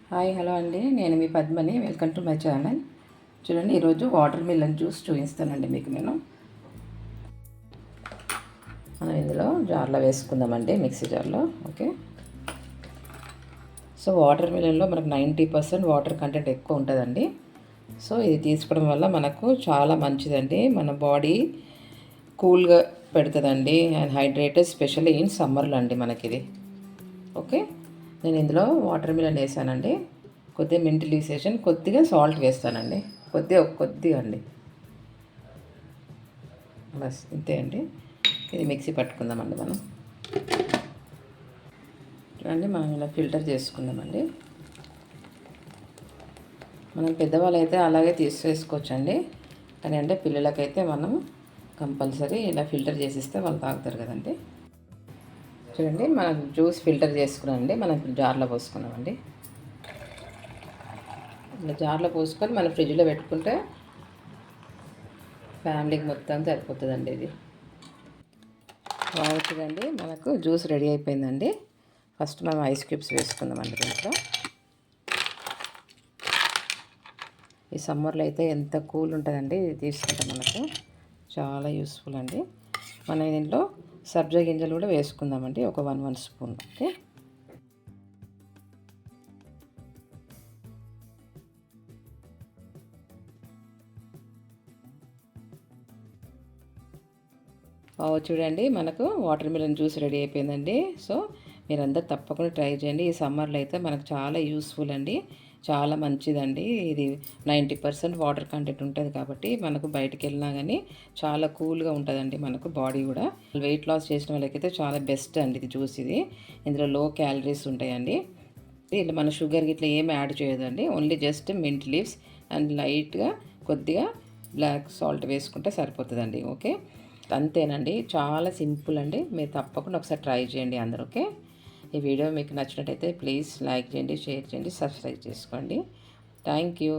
Hi hello అండి, నేను మీ పద్మని. Welcome to my channel. చూడండి, ఈరోజు వాటర్ మిలన్ జ్యూస్ చూపిస్తానండి మీకు నేను. మనం ఇందులో జార్లో వేసుకుందామండి, మిక్సీ జార్లో. ఓకే, సో వాటర్ మిలన్లో మనకు 90% వాటర్ కంటెంట్ ఎక్కువ ఉంటుందండి. సో ఇది తీసుకోవడం వల్ల మనకు చాలా మంచిదండి. మన బాడీ కూల్గా పెడుతుందండి అండ్ హైడ్రేటెడ్, స్పెషల్లీ ఇన్ సమ్మర్లో అండి మనకి ఇది. ఓకే, నేను ఇందులో వాటర్ మిలన్ వేసానండి, కొద్దిగా మింట్ లీవ్స్ వేసాను, కొద్దిగా సాల్ట్ వేస్తానండి, కొద్దిగా అండి, బస్ ఇంతే అండి. ఇది మిక్సీ పట్టుకుందామండి మనం. చూడండి, మనం ఇలా ఫిల్టర్ చేసుకుందామండి. మనం పెద్దవాళ్ళు అయితే అలాగే తీసేసుకోవచ్చండి, కానీ అంటే పిల్లలకైతే మనం కంపల్సరీ ఇలా ఫిల్టర్ చేసిస్తే వాళ్ళు తాగుతారు కదండి. చూడండి, మనం జ్యూస్ ఫిల్టర్ చేసుకున్నామండి, మనం జార్లో పోసుకున్నామండి. ఇలా జార్లో పోసుకొని మనం ఫ్రిడ్జ్లో పెట్టుకుంటే ఫ్యామిలీకి మొత్తం సరిపోతుందండి. ఇది బాగుంటుందండి. మనకు జ్యూస్ రెడీ అయిపోయిందండి. ఫస్ట్ మనం ఐస్ క్యూబ్స్ వేసుకుందామండి దీంట్లో. ఈ సమ్మర్లో అయితే ఎంత కూల్ ఉంటుందండి, ఇది తీసుకుంటే మనకు చాలా యూస్ఫుల్ అండి. మనం దీంట్లో సబ్జా గింజలు కూడా వేసుకుందామండి, ఒక 1 స్పూన్. ఓకే, చూడండి, మనకు వాటర్ మిలన్ జ్యూస్ రెడీ అయిపోయిందండి. సో మీరందరూ తప్పకుండా ట్రై చేయండి. ఈ సమ్మర్లో అయితే మనకు చాలా యూస్ఫుల్ అండి, చాలా మంచిదండి. ఇది 90% వాటర్ కంటెంట్ ఉంటుంది కాబట్టి మనకు బయటికి వెళ్ళినా కానీ చాలా కూల్గా ఉంటుందండి మనకు బాడీ కూడా. వెయిట్ లాస్ చేసిన వాళ్ళకైతే చాలా బెస్ట్ అండి ఇది జ్యూస్. ఇది ఇందులో లో క్యాలరీస్ ఉంటాయండి. ఇట్లా మన షుగర్ ఇట్లా ఏమి యాడ్ చేయదండి, only just mint leaves and లైట్గా కొద్దిగా బ్లాక్ సాల్ట్ వేసుకుంటే సరిపోతుందండి. ఓకే, అంతేనండి, చాలా సింపుల్ అండి. మీరు తప్పకుండా ఒకసారి ట్రై చేయండి అందరూ. ఓకే, ఈ వీడియో మీకు నచ్చినట్టయితే ప్లీజ్ లైక్ చేయండి, షేర్ చేయండి, సబ్స్క్రైబ్ చేసుకోండి. Thank you.